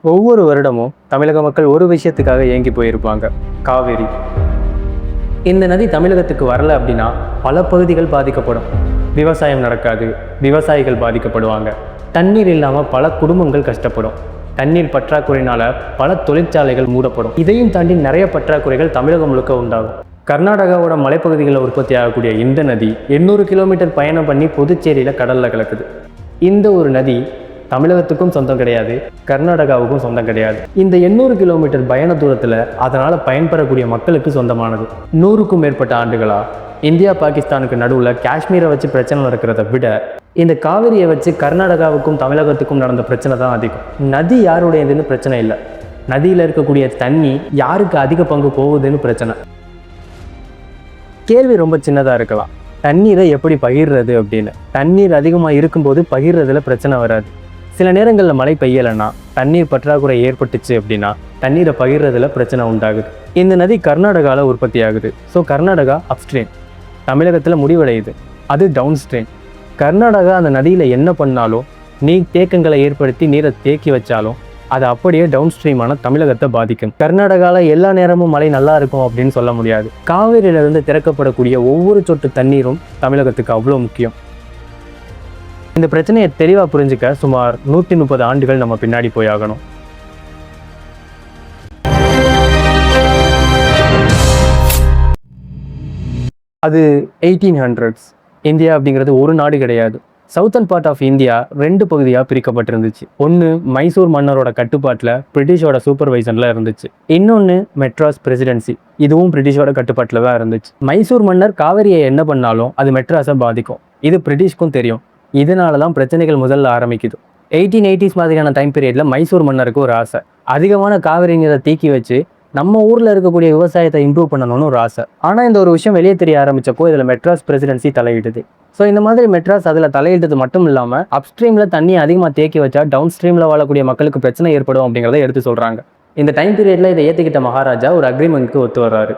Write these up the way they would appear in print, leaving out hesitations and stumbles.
ஒவ்வொரு வருடமும் தமிழக மக்கள் ஒரு விஷயத்துக்காக ஏங்கி போயிருப்பாங்க. காவேரி. இந்த நதி தமிழகத்துக்கு வரல அப்படின்னா பல பகுதிகள் பாதிக்கப்படும். விவசாயம் நடக்காது, விவசாயிகள் பாதிக்கப்படுவாங்க. தண்ணீர் இல்லாமல் பல குடும்பங்கள் கஷ்டப்படும். தண்ணீர் பற்றாக்குறையினால பல தொழிற்சாலைகள் மூடப்படும். இதையும் தாண்டி நிறைய பற்றாக்குறைகள் தமிழகம் முழுக்க உண்டாகும். கர்நாடகாவோட மலைப்பகுதிகளில் உற்பத்தி ஆகக்கூடிய இந்த நதி 800 கிலோமீட்டர் பயணம் பண்ணி புதுச்சேரியில் கடலில் கலக்குது. இந்த ஒரு நதி தமிழகத்துக்கும் சொந்தம் கிடையாது, கர்நாடகாவுக்கும் சொந்தம் கிடையாது. இந்த 800 கிலோமீட்டர் பயண தூரத்தில் அதனால் பயன்பெறக்கூடிய மக்களுக்கு சொந்தமானது. 100க்கும் மேற்பட்ட ஆண்டுகளா இந்தியா பாகிஸ்தானுக்கு நடுவில் காஷ்மீரை வச்சு பிரச்சனை நடக்கிறத விட இந்த காவிரியை வச்சு கர்நாடகாவுக்கும் தமிழகத்துக்கும் நடந்த பிரச்சனை தான் அதிகம். நதி யாருடையதுன்னு பிரச்சனை இல்லை, நதியில் இருக்கக்கூடிய தண்ணி யாருக்கு அதிக பங்கு போகுதுன்னு பிரச்சனை. கேள்வி ரொம்ப சின்னதாக இருக்கலாம், தண்ணீரை எப்படி பகிர்றது அப்படின்னு. தண்ணீர் அதிகமாக இருக்கும்போது பகிர்றதுல பிரச்சனை வராது. சில நேரங்களில் மழை பெய்யலைன்னா, தண்ணீர் பற்றாக்குறை ஏற்பட்டுச்சு அப்படின்னா தண்ணீரை பகிர்றதுல பிரச்சனை உண்டாகுது. இந்த நதி கர்நாடகாவில் உற்பத்தி ஆகுது. ஸோ கர்நாடகா அப்ஸ்ட்ரீம், தமிழகத்தில் முடிவடையுது, அது டவுன் ஸ்ட்ரீம். கர்நாடகா அந்த நதியில் என்ன பண்ணாலும், நீர் தேக்கங்களை ஏற்படுத்தி நீரை தேக்கி வச்சாலும் அது அப்படியே டவுன் ஸ்ட்ரீமான தமிழகத்தை பாதிக்கும். கர்நாடகாவில் எல்லா நேரமும் மழை நல்லா இருக்கும் அப்படின்னு சொல்ல முடியாது. காவிரியிலிருந்து திறக்கப்படக்கூடிய ஒவ்வொரு சொட்டு தண்ணீரும் தமிழகத்துக்கு அவ்வளோ முக்கியம். இந்த பிரச்சனையை தெளிவாக புரிஞ்சுக்க சுமார் 130 ஆண்டுகள் நம்ம பின்னாடி போயாகணும். அது 1800s. இந்தியா அப்படிங்கிறது ஒரு நாடு கிடையாது. சவுத்தன் பார்ட் ஆஃப் இந்தியா 2 பகுதியாக பிரிக்கப்பட்டிருந்துச்சு. ஒன்று மைசூர் மன்னரோட கட்டுப்பாட்டில் பிரிட்டிஷோட சூப்பர்வைசனில் இருந்துச்சு. இன்னொன்று மெட்ராஸ் பிரசிடென்சி, இதுவும் பிரிட்டிஷோட கட்டுப்பாட்டில் தான் இருந்துச்சு. மைசூர் மன்னர் காவிரியை என்ன பண்ணாலும் அது மெட்ராஸை பாதிக்கும், இது பிரிட்டிஷ்க்கும் தெரியும். இதனால தான் பிரச்சனைகள் முதல்ல ஆரம்பிக்குது. 1880s மாதிரியான டைம் பீரியடில் மைசூர் மன்னருக்கு ஒரு ஆசை, அதிகமான காவிரி நீரை தேக்கி வச்சு நம்ம ஊரில் இருக்கக்கூடிய விவசாயத்தை இம்ப்ரூவ் பண்ணணும்னு ஒரு ஆசை. ஆனால் இந்த ஒரு விஷயம் வெளியே தெரிய ஆரம்பித்தப்போ இதில் மெட்ராஸ் பிரசிடென்சி தலையிடுது. ஸோ இந்த மாதிரி மெட்ராஸ் அதில் தலையிட்டது மட்டும் இல்லாமல் அப்ஸ்ட்ரீமில் தண்ணி அதிகமாக தேக்கி வச்சா டவுன் ஸ்ட்ரீமில் வாழக்கூடிய மக்களுக்கு பிரச்சனை ஏற்படும் அப்படிங்கிறத எடுத்து சொல்கிறாங்க. இந்த டைம் பீரியடில் இதை ஏற்றுக்கிட்ட மகாராஜா ஒரு அக்ரிமெண்ட்க்கு ஒத்து வர்றாரு.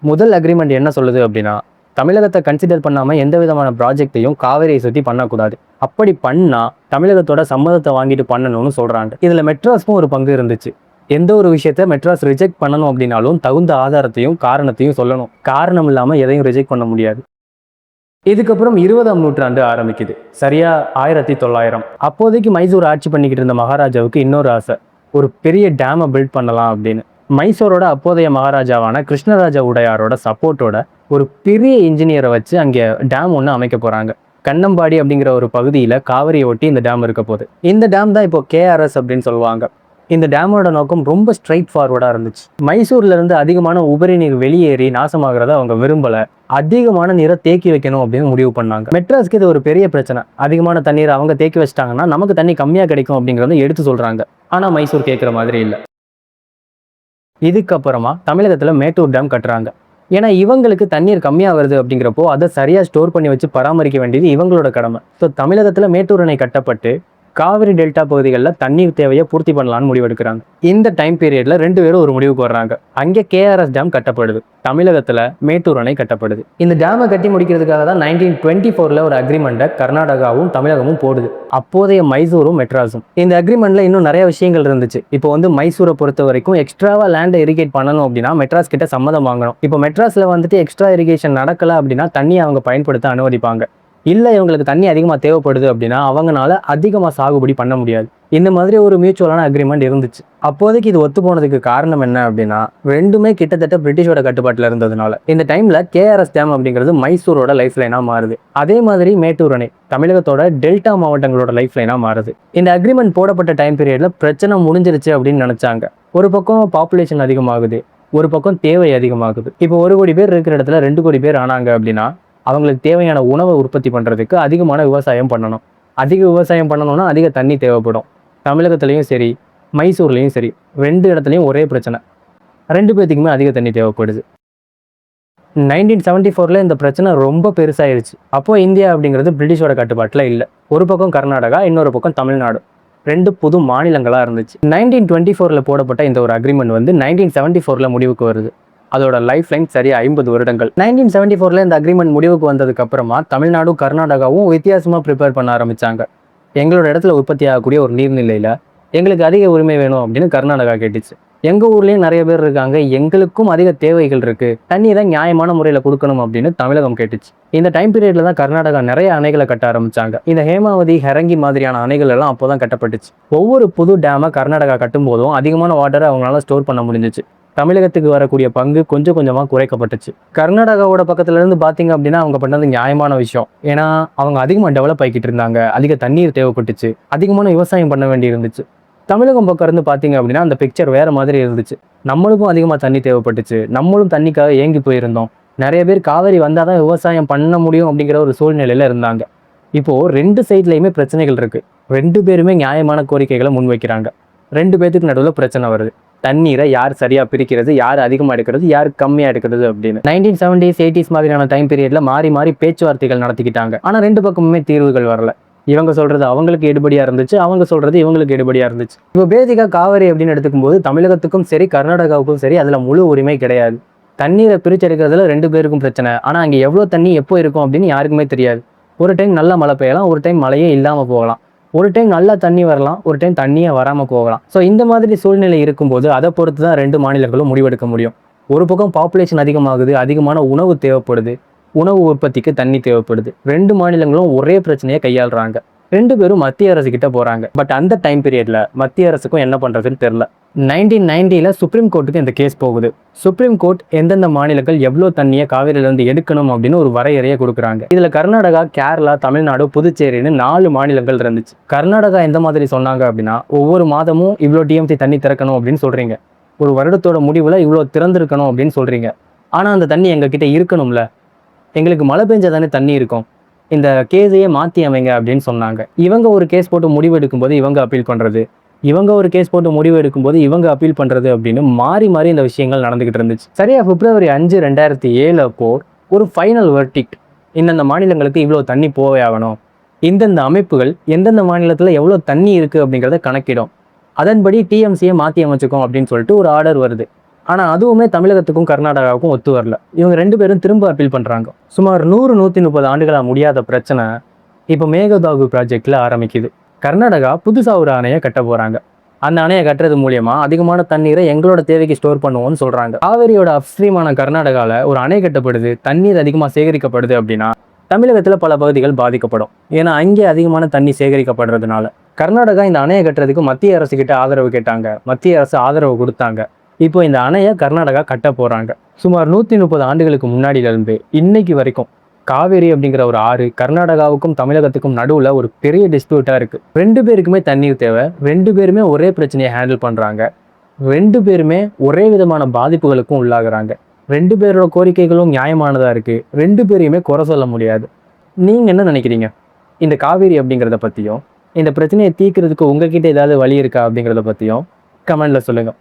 முதல் அக்ரிமெண்ட் என்ன சொல்லுது அப்படின்னா, தமிழகத்தை கன்சிடர் பண்ணாமல் எந்த விதமான ப்ராஜெக்டையும் காவிரியை சுற்றி பண்ணக்கூடாது. அப்படி பண்ணால் தமிழகத்தோட சம்மதத்தை வாங்கிட்டு பண்ணணும்னு சொல்கிறாங்க. இதில் மெட்ராஸ்க்கும் ஒரு பங்கு இருந்துச்சு. எந்த ஒரு விஷயத்த மெட்ராஸ் ரிஜெக்ட் பண்ணணும் அப்படின்னாலும் தகுந்த ஆதாரத்தையும் காரணத்தையும் சொல்லணும். காரணம் இல்லாமல் எதையும் ரிஜெக்ட் பண்ண முடியாது. இதுக்கப்புறம் 20ஆம் நூற்றாண்டு ஆரம்பிக்குது, சரியா 1900. அப்போதைக்கு மைசூர் ஆட்சி பண்ணிக்கிட்டு இருந்த மகாராஜாவுக்கு இன்னொரு ஆசை, ஒரு பெரிய டேமை பில்ட் பண்ணலாம் அப்படின்னு. மைசூரோட அப்போதைய மகாராஜாவான கிருஷ்ணராஜ உடையாரோட சப்போர்ட்டோட ஒரு பெரிய இன்ஜினியரை வச்சு அங்கே டேம் ஒன்று அமைக்க போகிறாங்க. கண்ணம்பாடி அப்படிங்கிற ஒரு பகுதியில் காவிரியை ஒட்டி இந்த டேம் இருக்க போகுது. இந்த டேம் தான் இப்போ கேஆர்எஸ் அப்படின்னு சொல்லுவாங்க. இந்த டேமோட நோக்கம் ரொம்ப ஸ்ட்ரைட் ஃபார்வர்டாக இருந்துச்சு. மைசூர்லேருந்து அதிகமான உபரி நீர் வெளியேறி நாசமாகிறத அவங்க விரும்பலை, அதிகமான நீரை தேக்கி வைக்கணும் அப்படின்னு முடிவு பண்ணாங்க. மெட்ராஸ்க்கு இது ஒரு பெரிய பிரச்சனை, அதிகமான தண்ணீரை அவங்க தேக்கி வச்சிட்டாங்கன்னா நமக்கு தண்ணி கம்மியாக கிடைக்கும் அப்படிங்கிறத எடுத்து சொல்கிறாங்க. ஆனால் மைசூர் கேட்குற மாதிரி இல்லை. இதுக்கப்புறமா தமிழகத்தில் மேட்டூர் டேம் கட்டுறாங்க. ஏன்னா இவங்களுக்கு தண்ணீர் கம்மியாக வருது அப்படிங்கிறப்போ அதை சரியாக ஸ்டோர் பண்ணி வச்சு பராமரிக்க வேண்டியது இவங்களோட கடமை. ஸோ தமிழகத்தில் மேட்டூர் அணை கட்டப்பட்டு காவிரி டெல்டா பகுதிகளில் தண்ணீர் தேவையை பூர்த்தி பண்ணலான்னு முடிவெடுக்கிறாங்க. இந்த டைம் பீரியடில் 2 பேரும் ஒரு முடிவுக்கு வர்றாங்க. அங்கே கேஆர்எஸ் டேம் கட்டப்படுது, தமிழகத்தில் மேட்டூர் அணை கட்டப்படுது. இந்த டேமை கட்டி முடிக்கிறதுக்காக தான் 1924 ஒரு அக்ரிமெண்ட்டை கர்நாடகாவும் தமிழகமும் போடுது, அப்போதைய மைசூரும் மெட்ராஸும். இந்த அக்ரிமெண்ட்ல இன்னும் நிறைய விஷயங்கள் இருந்துச்சு. இப்போ மைசூரை பொறுத்த வரைக்கும் எக்ஸ்ட்ராவா லேண்டை இரிகேட் பண்ணணும் அப்படின்னா மெட்ராஸ் கிட்ட சம்மதம் வாங்கணும். இப்போ மெட்ராஸில் எக்ஸ்ட்ரா இரிகேஷன் நடக்கல அப்படின்னா தண்ணியை அவங்க பயன்படுத்த அனுமதிப்பாங்க. இல்லை இவங்களுக்கு தண்ணி அதிகமாக தேவைப்படுது அப்படின்னா அவங்களால அதிகமாக சாகுபடி பண்ண முடியாது. இந்த மாதிரி ஒரு மியூச்சுவலான அக்ரிமெண்ட் இருந்துச்சு. அப்போதைக்கு இது ஒத்து போனதுக்கு காரணம் என்ன அப்படின்னா, ரெண்டுமே கிட்டத்தட்ட பிரிட்டிஷோட கட்டுப்பாட்டில் இருந்ததுனால. இந்த டைம்ல கேஆர்எஸ் டேம் அப்படிங்கிறது மைசூரோட லைஃப் லைனா மாறுது. அதே மாதிரி மேட்டூர் அணை தமிழகத்தோட டெல்டா மாவட்டங்களோட லைஃப் லைனா மாறுது. இந்த அக்ரிமெண்ட் போடப்பட்ட டைம் பீரியட்ல பிரச்சனை முடிஞ்சிருச்சு அப்படின்னு நினைச்சாங்க. ஒரு பக்கம் பாப்புலேஷன் அதிகமாகுது, ஒரு பக்கம் தேவை அதிகமாகுது. இப்போ 1 கோடி பேர் இருக்கிற இடத்துல 2 கோடி பேர் ஆனாங்க அப்படின்னா அவங்களுக்கு தேவையான உணவை உற்பத்தி பண்ணுறதுக்கு அதிகமான விவசாயம் பண்ணணும். அதிக விவசாயம் பண்ணணும்னா அதிக தண்ணி தேவைப்படும். தமிழகத்துலேயும் சரி மைசூர்லேயும் சரி 2 இடத்துலையும் ஒரே பிரச்சனை, 2 பேர்த்துக்குமே அதிக தண்ணி தேவைப்படுது. 1974 இந்த பிரச்சனை ரொம்ப பெருசாயிருச்சு. அப்போது இந்தியா அப்படிங்கிறது பிரிட்டிஷோட கட்டுப்பாட்டில் இல்லை. ஒரு பக்கம் கர்நாடகா, இன்னொரு பக்கம் தமிழ்நாடு, 2 புது மாநிலங்களாக இருந்துச்சு. 1924 போடப்பட்ட இந்த ஒரு அக்ரிமெண்ட் 1974 முடிவுக்கு வருது. அதோட லைஃப் லைன் சரியா 50 வருடங்கள். 1974 இந்த அக்ரிமெண்ட் முடிவுக்கு வந்ததுக்கு அப்புறமா தமிழ்நாடும் கர்நாடகாவும் வித்தியாசமா ப்ரிப்பேர் பண்ண ஆரம்பிச்சாங்க. எங்களோட இடத்துல உற்பத்தி ஆகக்கூடிய ஒரு நீர்நிலையில எங்களுக்கு அதிக உரிமை வேணும் அப்படின்னு கர்நாடகா கேட்டுச்சு. எங்க ஊர்லயும் நிறைய பேர் இருக்காங்க, எங்களுக்கும் அதிக தேவைகள் இருக்கு, தண்ணி தான் நியாயமான முறையில கொடுக்கணும் அப்படின்னு தமிழகம் கேட்டுச்சு. இந்த டைம் பீரியட்ல தான் கர்நாடகா நிறைய அணைகளை கட்ட ஆரம்பிச்சாங்க. இந்த ஹேமாவதி, ஹெரங்கி மாதிரியான அணைகள் எல்லாம் அப்போதான் கட்டப்பட்டுச்சு. ஒவ்வொரு புது டேமை கர்நாடகா கட்டும் போதும் அதிகமான வாட்டரை அவங்களால ஸ்டோர் பண்ண முடிஞ்சிச்சு. தமிழகத்துக்கு வரக்கூடிய பங்கு கொஞ்சம் கொஞ்சமா குறைக்கப்பட்டுச்சு. கர்நாடகாவோட பக்கத்துல இருந்து பாத்தீங்க அப்படின்னா அவங்க பண்ணது நியாயமான விஷயம். ஏன்னா அவங்க அதிகமா டெவலப் ஆகிட்டு இருந்தாங்க, அதிக தண்ணீர் தேவைப்பட்டுச்சு, அதிகமான விவசாயம் பண்ண வேண்டி இருந்துச்சு. தமிழகம் பக்கம் இருந்து பாத்தீங்க அப்படின்னா அந்த பிக்சர் வேற மாதிரி இருந்துச்சு. நம்மளுக்கும் அதிகமா தண்ணி தேவைப்பட்டுச்சு, நம்மளும் தண்ணிக்காக ஏங்கி போயிருந்தோம். நிறைய பேர் காவேரி வந்தாதான் விவசாயம் பண்ண முடியும் அப்படிங்கிற ஒரு சூழ்நிலையில இருந்தாங்க. இப்போ ரெண்டு சைட்லயுமே பிரச்சனைகள் இருக்கு. ரெண்டு பேருமே நியாயமான கோரிக்கைகளை முன்வைக்கிறாங்க. ரெண்டு பேத்துக்கு நடுவில் பிரச்சனை வருது. தண்ணீரை யார் சரியா பிரிக்கிறது, யார் அதிகமா எடுக்கிறது, யார் கம்மியா எடுக்கிறது அப்படின்னு 1970s 80s மாதிரியான டைம் பீரியட்ல மாறி மாறி பேச்சுவார்த்தைகள் நடத்திக்கிட்டாங்க. ஆனா ரெண்டு பக்கமுமே தீர்வுகள் வரல. இவங்க சொல்றது அவங்களுக்கு எடுபடியா இருந்துச்சு, அவங்க சொல்றது இவங்களுக்கு எடுபடியா இருந்துச்சு. இப்போ பேசிக்கா காவேரி அப்படின்னு எடுத்துக்கும் போது தமிழகத்துக்கும் சரி கர்நாடகாவுக்கும் சரி அதுல முழு உரிமை கிடையாது. தண்ணீரை பிரிச்செடுக்கிறதுல ரெண்டு பேருக்கும் பிரச்சனை. ஆனா அங்க எவ்வளவு தண்ணி எப்போ இருக்கும் அப்படின்னு யாருக்குமே தெரியாது. ஒரு டைம் நல்ல மழை பெய்யலாம், ஒரு டைம் மழையே இல்லாம போகலாம். ஒரு டைம் நல்லா தண்ணி வரலாம், ஒரு டைம் தண்ணியே வராம போகலாம். ஸோ இந்த மாதிரி சூழ்நிலை இருக்கும்போது அதை பொறுத்து தான் ரெண்டு மாநிலங்களும் முடிவெடுக்க முடியும். ஒரு பக்கம் பாப்புலேஷன் அதிகமாகுது, அதிகமான உணவு தேவைப்படுது, உணவு உற்பத்திக்கு தண்ணி தேவைப்படுது. ரெண்டு மாநிலங்களும் ஒரே பிரச்சனையை கையாளுறாங்க. ரெண்டு பேரும் மத்திய அரசு கிட்ட போறாங்க. பட் அந்த டைம் பீரியட்ல மத்திய அரசுக்கும் என்ன பண்றதுன்னு தெரியல. 1990ல சுப்ரீம் கோர்ட்டுக்கு இந்த கேஸ் போகுது. சுப்ரீம் கோர்ட் எந்தெந்த மாநிலங்கள் எவ்வளோ தண்ணியை காவிரியில இருந்து எடுக்கணும் அப்படின்னு ஒரு வரையறையை கொடுக்குறாங்க. இதுல கர்நாடகா, கேரளா, தமிழ்நாடு, புதுச்சேரின்னு 4 மாநிலங்கள் இருந்துச்சு. கர்நாடகா எந்த மாதிரி சொன்னாங்க அப்படின்னா, ஒவ்வொரு மாதமும் இவ்வளோ டிஎம்சி தண்ணி திறக்கணும் அப்படின்னு சொல்றீங்க, ஒரு வருடத்தோட முடிவுல இவ்வளோ திறந்திருக்கணும் அப்படின்னு சொல்றீங்க. ஆனா அந்த தண்ணி எங்க கிட்ட இருக்கணும்ல, எங்களுக்கு மழை பெஞ்சா தானே தண்ணி இருக்கும், இந்த கேஸையே மாற்றி அமைங்க அப்படின்னு சொன்னாங்க. இவங்க ஒரு கேஸ் போட்டு முடிவு எடுக்கும்போது இவங்க அப்பீல் பண்ணுறது, இவங்க ஒரு கேஸ் போட்டு முடிவு எடுக்கும்போது இவங்க அப்பீல் பண்ணுறது அப்படின்னு மாறி மாறி இந்த விஷயங்கள் நடந்துகிட்டு இருந்துச்சு. சரியா February 5, 2007 அப்போ ஒரு ஃபைனல் வெர்டிக்ட், இந்தந்த மாநிலங்களுக்கு இவ்வளோ தண்ணி போவே ஆகணும், இந்தந்த அமைப்புகள் எந்தெந்த மாநிலத்தில் எவ்வளோ தண்ணி இருக்குது அப்படிங்கிறத கணக்கிடும், அதன்படி டிஎம்சியை மாற்றி அமைச்சுக்கும் அப்படின்னு சொல்லிட்டு ஒரு ஆர்டர் வருது. ஆனால் அதுவுமே தமிழகத்துக்கும் கர்நாடகாவுக்கும் ஒத்து வரல. இவங்க ரெண்டு பேரும் திரும்ப அப்பீல் பண்ணுறாங்க. சுமார் 100-130 ஆண்டுகளாக முடியாத பிரச்சனை இப்போ மேகதாது ப்ராஜெக்டில் ஆரம்பிக்குது. கர்நாடகா புதுசாக ஒரு அணையை கட்ட போகிறாங்க. அந்த அணையை கட்டுறது மூலியமா அதிகமான தண்ணீரை எங்களோட தேவைக்கு ஸ்டோர் பண்ணுவோம்னு சொல்கிறாங்க. காவேரியோட அப்ஸ்ட்ரீமான கர்நாடகாவில் ஒரு அணை கட்டப்படுது, தண்ணீர் அதிகமாக சேகரிக்கப்படுது அப்படின்னா தமிழகத்தில் பல பகுதிகள் பாதிக்கப்படும். ஏன்னா அங்கே அதிகமான தண்ணி சேகரிக்கப்படுறதுனால. கர்நாடகா இந்த அணையை கட்டுறதுக்கு மத்திய அரசு கிட்ட ஆதரவு கேட்டாங்க. மத்திய அரசு ஆதரவு கொடுத்தாங்க. இப்போ இந்த அணையை கர்நாடகா கட்ட போறாங்க. சுமார் 130 ஆண்டுகளுக்கு முன்னாடியிலிருந்து இன்னைக்கு வரைக்கும் காவேரி அப்படிங்கிற ஒரு ஆறு கர்நாடகாவுக்கும் தமிழகத்துக்கும் நடுவில் ஒரு பெரிய டிஸ்பியூட்டா இருக்கு. ரெண்டு பேருக்குமே தண்ணீர் தேவை, ரெண்டு பேருமே ஒரே பிரச்சனையை ஹேண்டில் பண்றாங்க, ரெண்டு பேருமே ஒரே விதமான பாதிப்புகளுக்கும் உள்ளாகுறாங்க. ரெண்டு பேரோட கோரிக்கைகளும் நியாயமானதா இருக்கு, ரெண்டு பேரையுமே குறை சொல்ல முடியாது. நீங்க என்ன நினைக்கிறீங்க இந்த காவேரி அப்படிங்கிறத பத்தியும், இந்த பிரச்சனையை தீர்க்கிறதுக்கு உங்ககிட்ட ஏதாவது வழி இருக்கா அப்படிங்கிறத பத்தியும் கமெண்ட்ல சொல்லுங்க.